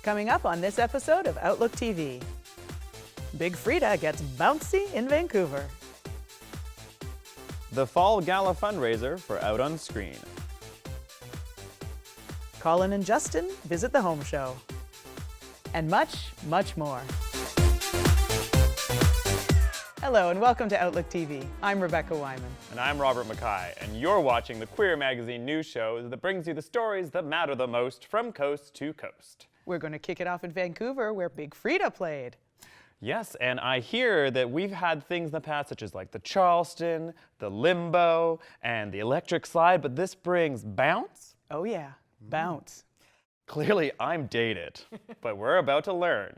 Coming up on this episode of Outlook TV. Big Freedia gets bouncy in Vancouver. The Fall Gala fundraiser for Out on Screen. Colin and Justin visit the home show. And much, much more. Hello and welcome to Outlook TV. I'm Rebecca Wyman. And I'm Robert Mackay, and you're watching the Queer Magazine news show that brings you the stories that matter the most from coast to coast. We're going to kick it off in Vancouver, where Big Freedia played. Yes, and I hear that we've had things in the past, such as like the Charleston, the Limbo, and the Electric Slide, but this brings bounce? Oh yeah, bounce. Clearly, I'm dated, but we're about to learn.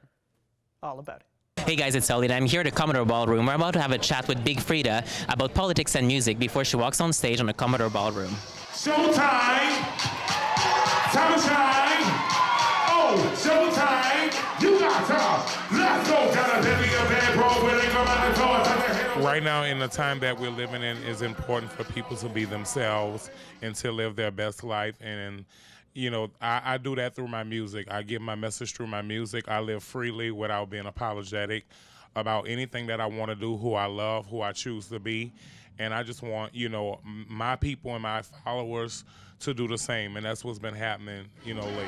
All about it. Hey guys, it's Colin. I'm here at the Commodore Ballroom. We're about to have a chat with Big Freedia about politics and music before she walks on stage on the Commodore Ballroom. Showtime! Time to shine! Oh, showtime! You got time! Let's go! Right now, in the time that we're living in, it's important for people to be themselves and to live their best life. And you know, I do that through my music. I give my message through my music. I live freely without being apologetic about anything that I want to do, who I love, who I choose to be. And I just want, you know, my people and my followers to do the same. And that's what's been happening, you know, lately.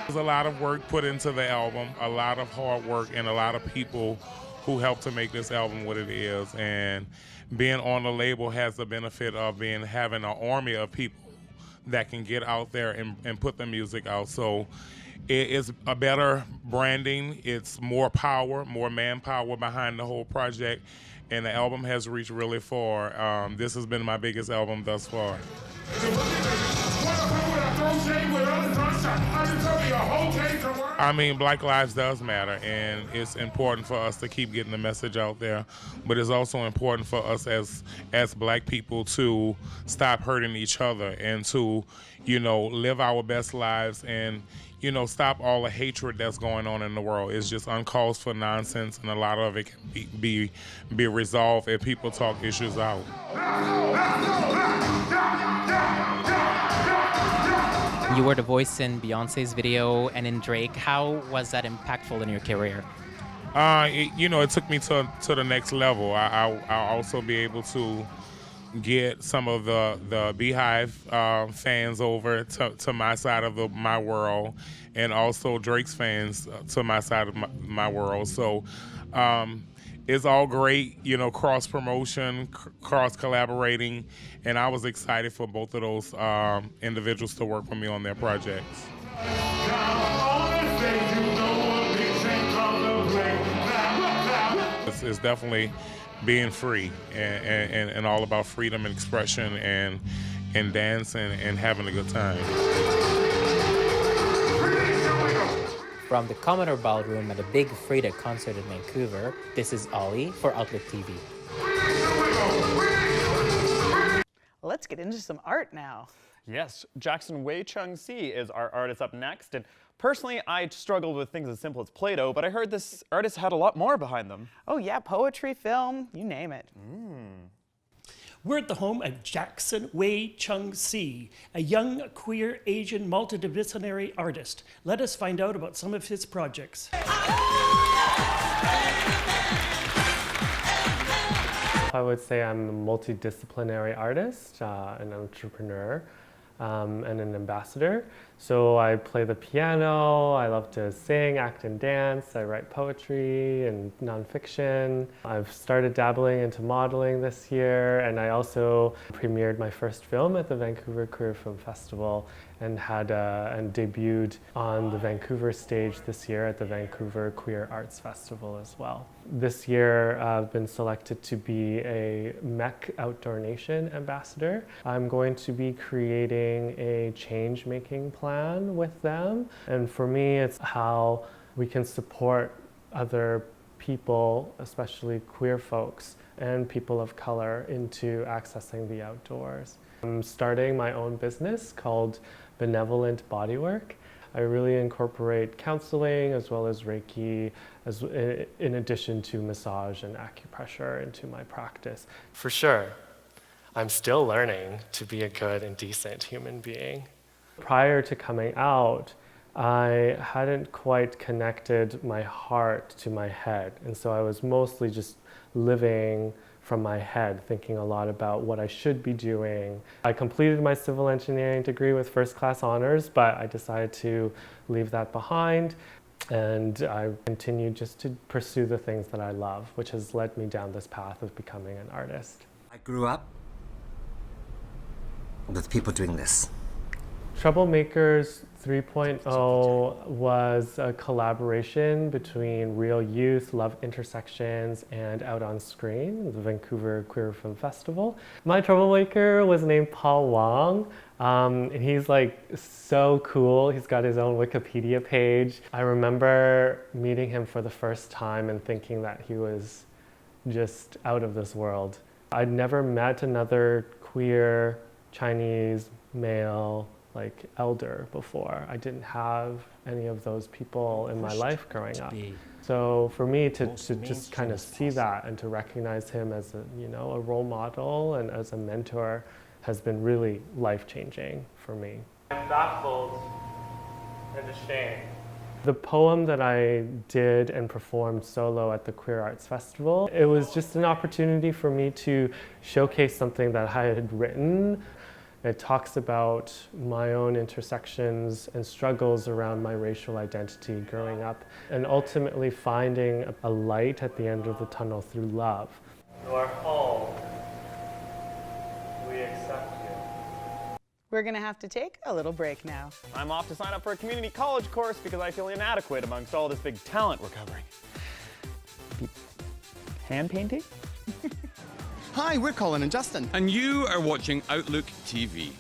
There's a lot of work put into the album, a lot of hard work, and a lot of people who helped to make this album what it is. And being on the label has the benefit of having an army of people that can get out there and put the music out. So it is a better branding. It's more power, more manpower behind the whole project. And the album has reached really far. This has been my biggest album thus far. I mean, Black Lives does matter, and it's important for us to keep getting the message out there, but it's also important for us as Black people to stop hurting each other and to, you know, live our best lives and, you know, stop all the hatred that's going on in the world. It's just uncalled for nonsense, and a lot of it can be resolved if people talk issues out. You were the voice in Beyonce's video and in Drake. How was that impactful in your career? You know, it took me to the next level. I'll also be able to get some of the Beehive fans over to my side of my world, and also Drake's fans to my side of my world. So it's all great, you know, cross promotion, cross collaborating, and I was excited for both of those individuals to work with me on their projects. It's definitely being free and all about freedom and expression and dancing and having a good time. From the Commodore Ballroom at the Big Freedia concert in Vancouver, this is Ollie for Outlook TV. Let's get into some art now. Yes, Jackson Wai Chung Tse is our artist up next, and personally, I struggled with things as simple as Play-Doh, but I heard this artist had a lot more behind them. Oh yeah, poetry, film, you name it. We're at the home of Jackson Wai Chung Tse, a young, queer, Asian, multidisciplinary artist. Let us find out about some of his projects. I would say I'm a multidisciplinary artist, an entrepreneur, and an ambassador. So I play the piano, I love to sing, act and dance, I write poetry and nonfiction. I've started dabbling into modeling this year, and I also premiered my first film at the Vancouver Queer Film Festival and debuted on the Vancouver stage this year at the Vancouver Queer Arts Festival as well. This year I've been selected to be a MEC Outdoor Nation ambassador. I'm going to be creating a change-making plan with them, and for me it's how we can support other people, especially queer folks and people of color, into accessing the outdoors. I'm starting my own business called Benevolent Bodywork. I really incorporate counseling as well as Reiki, in addition to massage and acupressure into my practice. For sure. I'm still learning to be a good and decent human being. Prior to coming out, I hadn't quite connected my heart to my head. And so I was mostly just living from my head, thinking a lot about what I should be doing. I completed my civil engineering degree with first-class honors, but I decided to leave that behind. And I continued just to pursue the things that I love, which has led me down this path of becoming an artist. I grew up with people doing this. Troublemakers 3.0 was a collaboration between Real Youth, Love Intersections, and Out on Screen, the Vancouver Queer Film Festival. My troublemaker was named Paul Wong. And he's like so cool. He's got his own Wikipedia page. I remember meeting him for the first time and thinking that he was just out of this world. I'd never met another queer Chinese male like elder before. I didn't have any of those people in my life growing up. So for me to just kind of see that and to recognize him as a, you know, a role model and as a mentor has been really life-changing for me. I'm baffled and ashamed. The poem that I did and performed solo at the Queer Arts Festival, it was just an opportunity for me to showcase something that I had written. It talks about my own intersections and struggles around my racial identity growing up, and ultimately finding a light at the end of the tunnel through love. You are home. We accept you. We're going to have to take a little break now. I'm off to sign up for a community college course because I feel inadequate amongst all this big talent we're covering. Hand painting? Hi, we're Colin and Justin. And you are watching Outlook TV.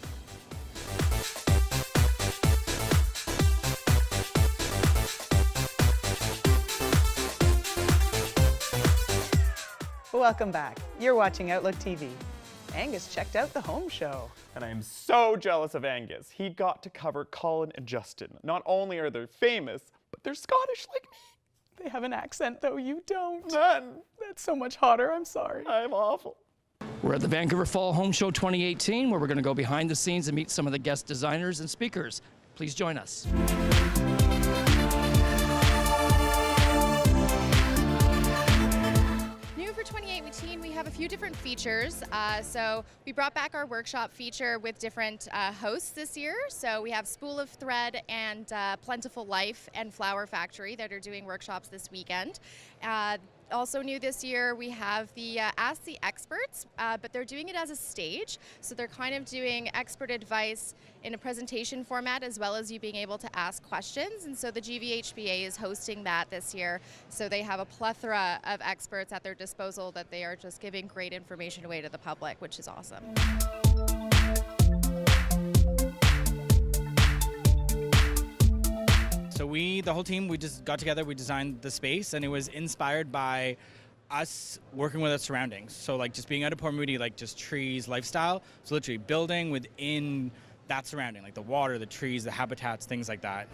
Welcome back. You're watching Outlook TV. Angus checked out the home show. And I am so jealous of Angus. He got to cover Colin and Justin. Not only are they famous, but they're Scottish like me. They have an accent, though you don't. None. That's so much hotter, I'm sorry. I'm awful. We're at the Vancouver Fall Home Show 2018, where we're going to go behind the scenes and meet some of the guest designers and speakers. Please join us. New for 2018, we have a few different features. So we brought back our workshop feature with different hosts this year. So we have Spool of Thread and Plentiful Life and Flower Factory that are doing workshops this weekend. Also new this year, we have the Ask the Experts, but they're doing it as a stage. So they're kind of doing expert advice in a presentation format, as well as you being able to ask questions. And so the GVHBA is hosting that this year. So they have a plethora of experts at their disposal that they are just giving great information away to the public, which is awesome. So the whole team, we just got together, we designed the space, and it was inspired by us working with our surroundings. So like just being out of Port Moody, like just trees, lifestyle. So literally building within that surrounding, like the water, the trees, the habitats, things like that.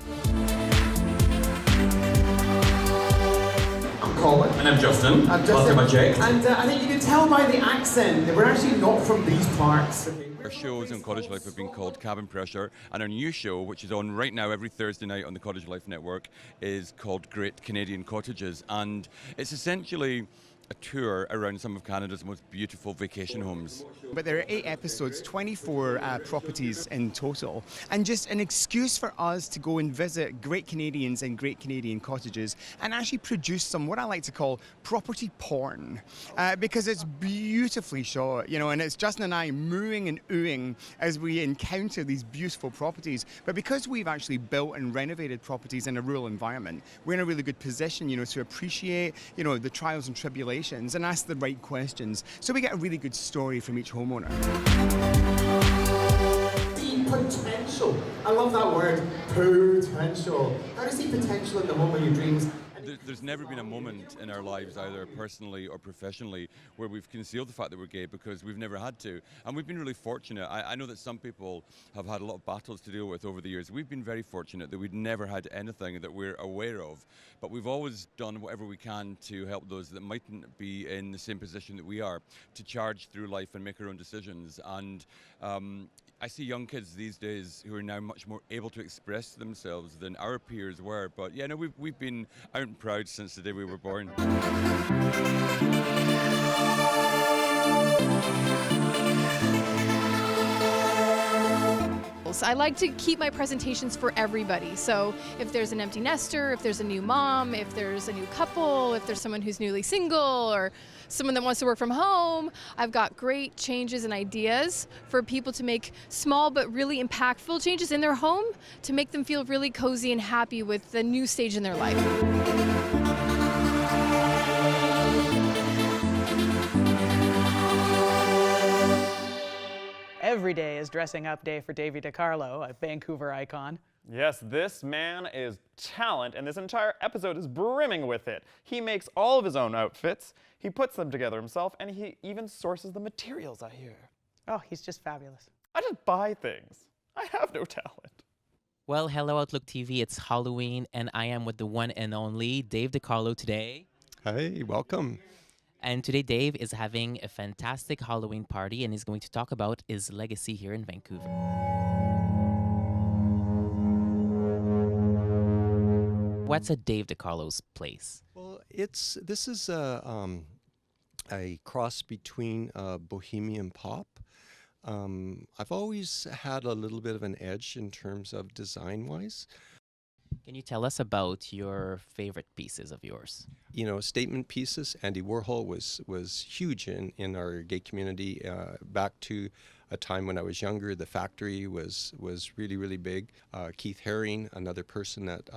I'm Colin. And I'm Justin. I'm Justin. Welcome, Jake. And I think you can tell by the accent that we're actually not from these parts. Okay? Our shows on Cottage Life have been called Cabin Pressure, and our new show, which is on right now every Thursday night on the Cottage Life Network, is called Great Canadian Cottages, and it's essentially a tour around some of Canada's most beautiful vacation homes. But there are 8 episodes, 24 properties in total, and just an excuse for us to go and visit great Canadians and great Canadian cottages and actually produce some, what I like to call, property porn, because it's beautifully shot, you know, and it's Justin and I mooing and oohing as we encounter these beautiful properties. But because we've actually built and renovated properties in a rural environment, we're in a really good position, you know, to appreciate, you know, the trials and tribulations and ask the right questions, so we get a really good story from each homeowner. See potential. I love that word, potential. How do you see potential in the home of your dreams? there's never been a moment in our lives, either personally or professionally, where we've concealed the fact that we're gay, because we've never had to. And we've been really fortunate. I know that some people have had a lot of battles to deal with over the years. We've been very fortunate that we've never had anything that we're aware of, but we've always done whatever we can to help those that mightn't be in the same position that we are, to charge through life and make our own decisions. And I see young kids these days who are now much more able to express themselves than our peers were. But yeah, no, we've been out and proud since the day we were born. I like to keep my presentations for everybody. So if there's an empty nester, if there's a new mom, if there's a new couple, if there's someone who's newly single, or someone that wants to work from home, I've got great changes and ideas for people to make small but really impactful changes in their home to make them feel really cozy and happy with the new stage in their life. Every day is dressing up day for Davey Decarlo, a Vancouver icon. Yes, this man is talent, and this entire episode is brimming with it. He makes all of his own outfits, he puts them together himself, and he even sources the materials, I hear. Oh, he's just fabulous. I just buy things. I have no talent. Well, hello, Outlook TV. It's Halloween, and I am with the one and only Dave Decarlo today. Hey, welcome. And today, Dave is having a fantastic Halloween party, and he's going to talk about his legacy here in Vancouver. What's a Dave Decarlo's place? Well, this is a cross between bohemian pop. I've always had a little bit of an edge in terms of design-wise. Can you tell us about your favorite pieces of yours? You know, statement pieces. Andy Warhol was huge in our gay community back to a time when I was younger. The Factory was really, really big. Keith Haring, another person that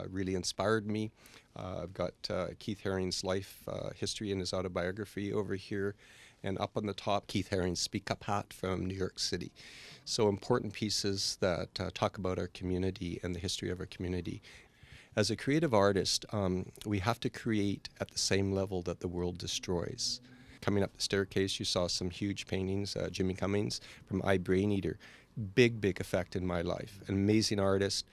really inspired me. I've got Keith Haring's life history in his autobiography over here. And up on the top, Keith Haring's Speak Up hat from New York City. So important pieces that talk about our community and the history of our community. As a creative artist, we have to create at the same level that the world destroys. Coming up the staircase, you saw some huge paintings, Jimmy Cummings from I, Brain Eater. Big effect in my life. An amazing artist.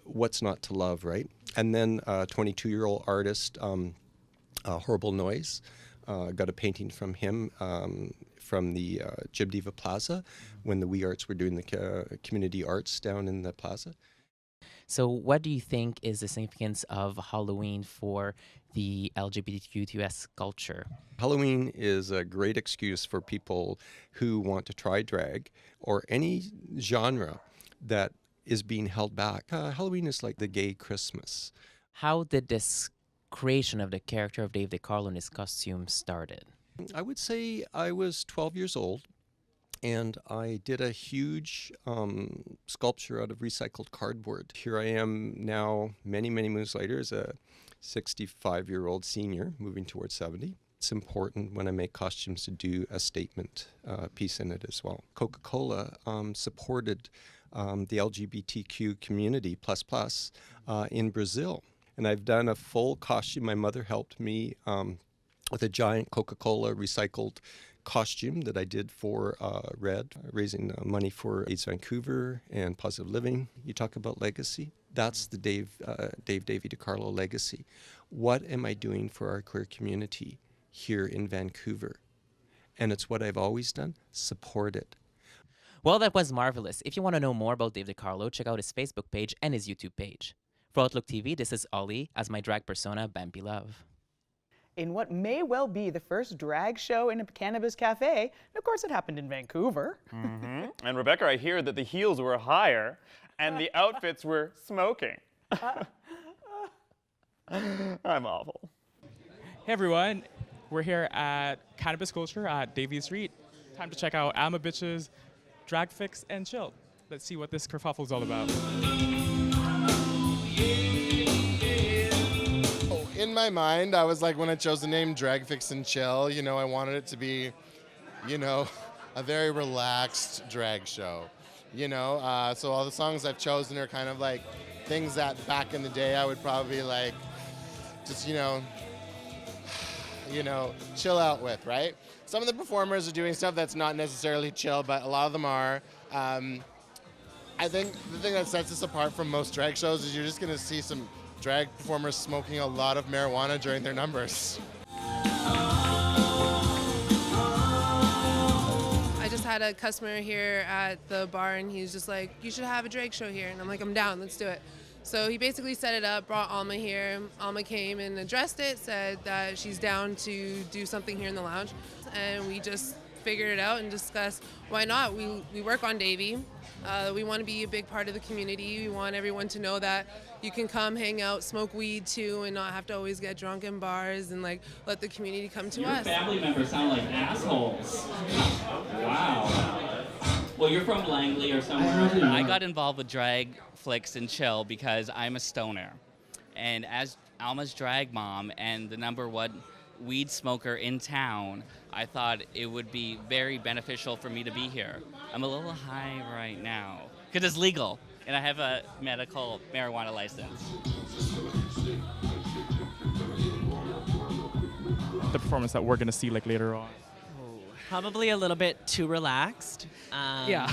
What's not to love, right? And then 22-year-old artist, Horrible Noise. Got a painting from him from the Jib Diva Plaza when the We Arts were doing the community arts down in the plaza. So what do you think is the significance of Halloween for the LGBTQ2S culture? Halloween is a great excuse for people who want to try drag or any genre that is being held back. Halloween is like the gay Christmas. How did this creation of the character of Dave Decarlo and his costume started? I would say I was 12 years old, and I did a huge sculpture out of recycled cardboard. Here I am now, many moons later, as a 65-year-old senior, moving towards 70. It's important when I make costumes to do a statement piece in it as well. Coca-Cola supported the LGBTQ community plus in Brazil. And I've done a full costume. My mother helped me with a giant Coca-Cola recycled costume that I did for Red, raising money for AIDS Vancouver and Positive Living. You talk about legacy. That's the Davey Decarlo legacy. What am I doing for our queer community here in Vancouver? And it's what I've always done, support it. Well, that was marvelous. If you want to know more about Dave Decarlo, check out his Facebook page and his YouTube page. For Outlook TV, this is Ollie as my drag persona, Bambi Love. In what may well be the first drag show in a cannabis cafe, and of course it happened in Vancouver. Mm-hmm. And Rebecca, I hear that the heels were higher and the outfits were smoking. I'm awful. Hey everyone, we're here at Cannabis Culture at Davey Street. Time to check out Alma Bitches, Drag Fix, and Chill. Let's see what this kerfuffle is all about. In my mind, I was like, when I chose the name Drag Fix and Chill, you know, I wanted it to be, you know, a very relaxed drag show, you know. So all the songs I've chosen are kind of like things that back in the day I would probably like just, chill out with, right? Some of the performers are doing stuff that's not necessarily chill, but a lot of them are. I think the thing that sets us apart from most drag shows is you're just going to see some drag performers smoking a lot of marijuana during their numbers. I just had a customer here at the bar and he's just like, you should have a drag show here. And I'm like, I'm down, let's do it. So he basically set it up, brought Alma here. Alma came and addressed it, said that she's down to do something here in the lounge. And we just figured it out and discussed why not. We work on Davey. We want to be a big part of the community. We want everyone to know that you can come hang out, smoke weed too, and not have to always get drunk in bars and let the community come to us. Your family members sound like assholes. Wow. Well, you're from Langley or somewhere. I got involved with drag flicks and chill because I'm a stoner. And as Alma's drag mom and the #1 weed smoker in town, I thought it would be very beneficial for me to be here. I'm a little high right now because it's legal and I have a medical marijuana license. The performance that we're going to see later on. Probably a little bit too relaxed. Yeah.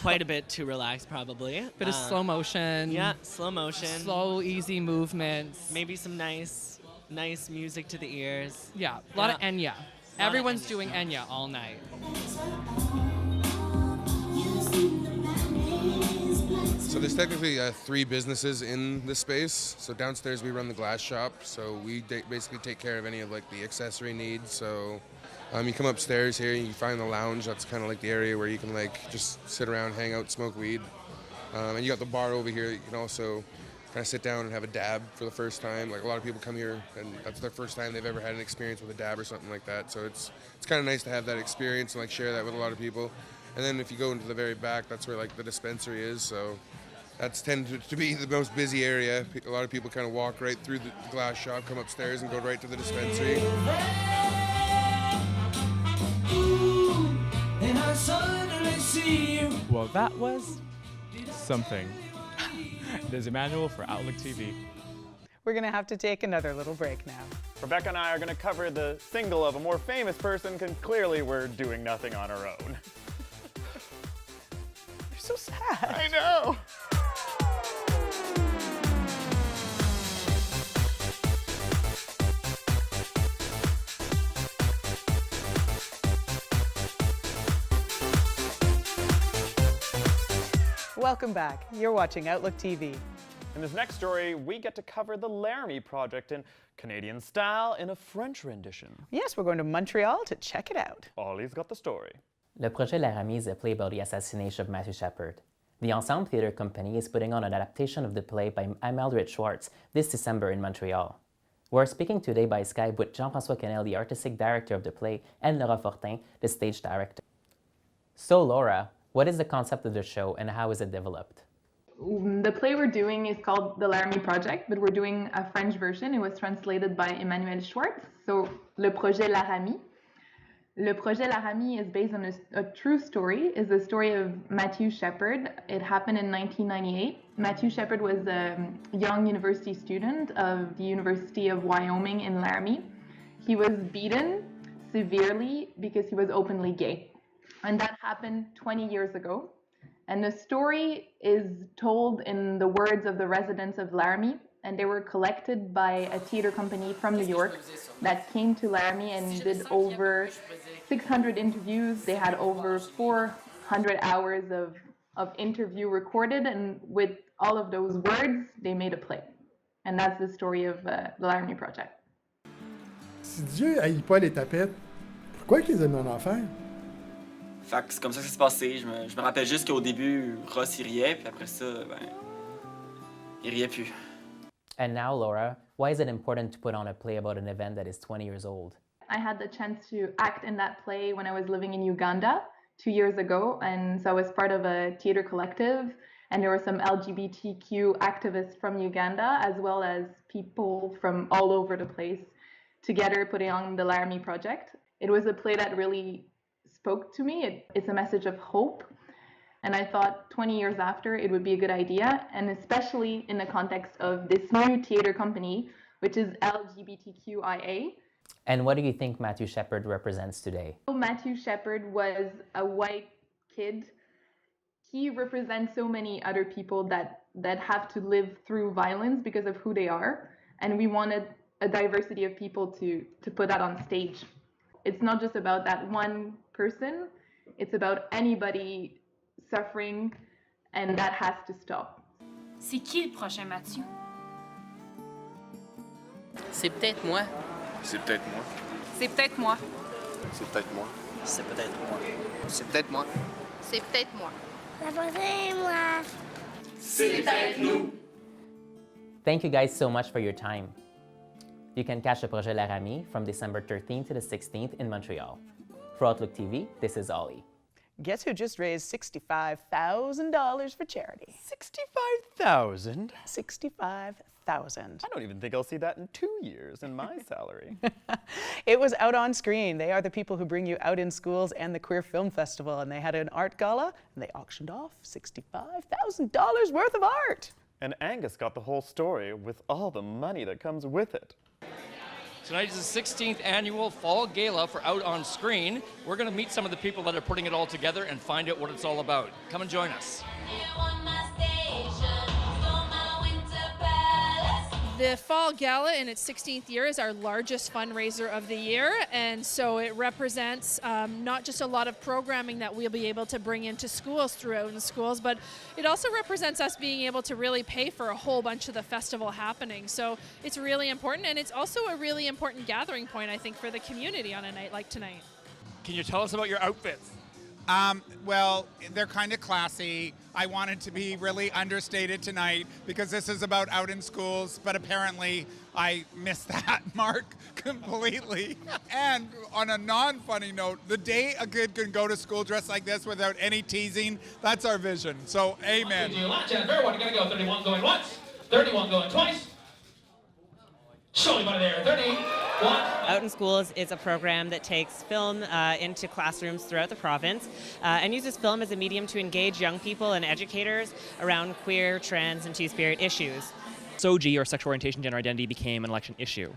Quite a bit too relaxed, probably. Bit of slow motion. Yeah, slow motion. Slow, easy movements. Maybe some nice music to the ears. Yeah, a lot of Enya. Everyone's doing Enya all night. So there's technically 3 businesses in the space. So downstairs we run the glass shop. So we basically take care of any of the accessory needs. So you come upstairs here, you find the lounge. That's kind of the area where you can just sit around, hang out, smoke weed. And you got the bar over here. You can also kind of sit down and have a dab for the first time. A lot of people come here and that's their first time they've ever had an experience with a dab or something like that. So it's kind of nice to have that experience and share that with a lot of people. And then if you go into the very back, that's where the dispensary is. So that's tended to be the most busy area. A lot of people kind of walk right through the glass shop, come upstairs and go right to the dispensary. Well, that was something. There's Emmanuel for OutlookTV. We're going to have to take another little break now. Rebecca and I are going to cover the single of a more famous person, because clearly we're doing nothing on our own. You're so sad. I know. Welcome back. You're watching Outlook TV. In this next story, we get to cover the Laramie project in Canadian style in a French rendition. Yes, we're going to Montreal to check it out. Ollie's got the story. Le projet Laramie is a play about the assassination of Matthew Shepard. The Ensemble Theatre Company is putting on an adaptation of the play by Mildred Schwartz this December in Montreal. We're speaking today by Skype with Jean-François Canel, the artistic director of the play, and Laura Fortin, the stage director. So Laura, what is the concept of the show and how is it developed? The play we're doing is called The Laramie Project, but we're doing a French version. It was translated by Emmanuel Schwartz, so Le Projet Laramie. Le Projet Laramie is based on a true story. It's the story of Matthew Shepard. It happened in 1998. Matthew Shepard was a young university student of the University of Wyoming in Laramie. He was beaten severely because he was openly gay. And that happened 20 years ago. And the story is told in the words of the residents of Laramie, and they were collected by a theater company from New York that came to Laramie and did over 600 interviews. They had over 400 hours of interview recorded, and with all of those words, they made a play. And that's the story of the Laramie Project. Si Dieu haït pas les tapettes, pourquoi qu'ils aiment en enfer? Fait que c'est comme ça que ça s'est passé. Je me rappelle juste qu'au début, Ross il riait, puis après ça, il riait plus. And now, Laura, why is it important to put on a play about an event that is 20 years old? I had the chance to act in that play when I was living in Uganda 2 years ago, and so I was part of a theater collective, and there were some LGBTQ activists from Uganda, as well as people from all over the place, together putting on the Laramie Project. It was a play that really spoke to me. It's a message of hope. And I thought 20 years after, it would be a good idea. And especially in the context of this new theater company, which is LGBTQIA. And what do you think Matthew Shepard represents today? Matthew Shepard was a white kid. He represents so many other people that have to live through violence because of who they are. And we wanted a diversity of people to put that on stage. It's not just about that one person, it's about anybody suffering, and that has to stop. C'est qui le prochain Mathieu? C'est peut-être moi. C'est peut-être moi. C'est peut-être moi. C'est peut-être moi. C'est peut-être moi. C'est peut-être moi. C'est peut-être moi. C'est peut-être nous. Thank you guys so much for your time. You can catch the Projet Laramie from December 13th to the 16th in Montreal. For Outlook TV, this is Ollie. Guess who just raised $65,000 for charity? 65,000? 65,000. I don't even think I'll see that in 2 years in my salary. It was Out on Screen. They are the people who bring you Out in Schools and the Queer Film Festival, and they had an art gala, and they auctioned off $65,000 worth of art. And Angus got the whole story with all the money that comes with it. Tonight is the 16th annual Fall Gala for Out on Screen. We're going to meet some of the people that are putting it all together and find out what it's all about. Come and join us. The Fall Gala in its 16th year is our largest fundraiser of the year, and so it represents not just a lot of programming that we'll be able to bring into schools throughout in schools, but it also represents us being able to really pay for a whole bunch of the festival happening. So it's really important, and it's also a really important gathering point, I think, for the community on a night like tonight. Can you tell us about your outfits? Well, they're kind of classy. I wanted to be really understated tonight because this is about out in schools, but apparently I missed that mark completely. And on a non-funny note, the day a kid can go to school dressed like this without any teasing, that's our vision. So, amen. Everyone gonna go. 31 going once, 31 going twice. Show me out of there. 31. Out in Schools is a program that takes film into classrooms throughout the province and uses film as a medium to engage young people and educators around queer, trans, and two-spirit issues. SOGI, or sexual orientation, gender identity, became an election issue.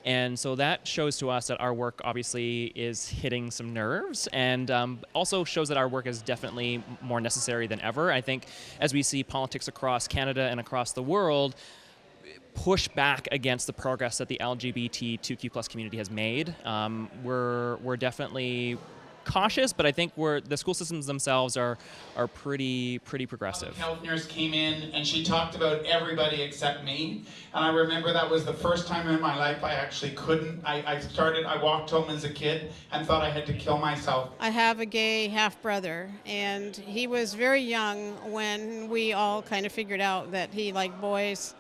And so that shows to us that our work obviously is hitting some nerves, and also shows that our work is definitely more necessary than ever. I think as we see politics across Canada and across the world push back against the progress that the LGBTQ+ community has made, we're definitely cautious, but I think the school systems themselves are pretty progressive. The health nurse came in and she talked about everybody except me, and I remember that was the first time in my life I actually couldn't. I walked home as a kid and thought I had to kill myself. I have a gay half-brother, and he was very young when we all kind of figured out that he liked boys.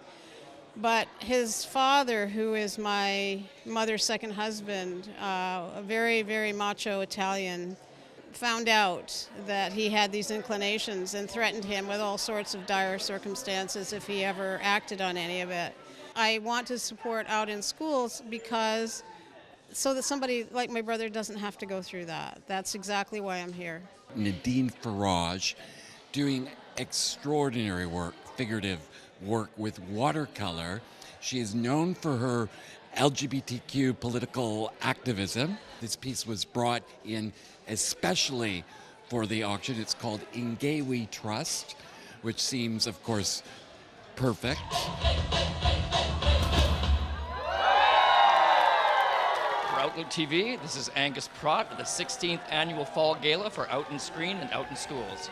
But his father, who is my mother's second husband, a very, very macho Italian, found out that he had these inclinations and threatened him with all sorts of dire circumstances if he ever acted on any of it. I want to support Out in Schools because so that somebody like my brother doesn't have to go through that. That's exactly why I'm here. Nadine Farage doing extraordinary work, figurative work with watercolor. She is known for her LGBTQ political activism. This piece was brought in especially for the auction. It's called In Gay We Trust, which seems, of course, perfect. For Outlook TV, this is Angus Pratt at the 16th Annual Fall Gala for Out in Screen and Out in Schools.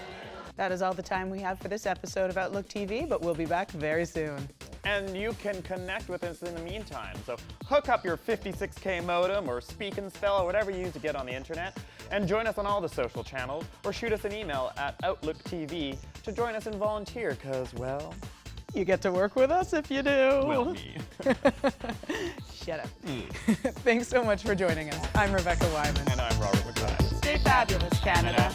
That is all the time we have for this episode of Outlook TV, but we'll be back very soon. And you can connect with us in the meantime. So hook up your 56K modem or Speak and Spell or whatever you use to get on the internet, and join us on all the social channels, or shoot us an email at OutlookTV to join us and volunteer, because, well, you get to work with us if you do. Well, me. Shut up. Thanks so much for joining us. I'm Rebecca Wyman. And I'm Robert McLeod. Stay fabulous, Canada.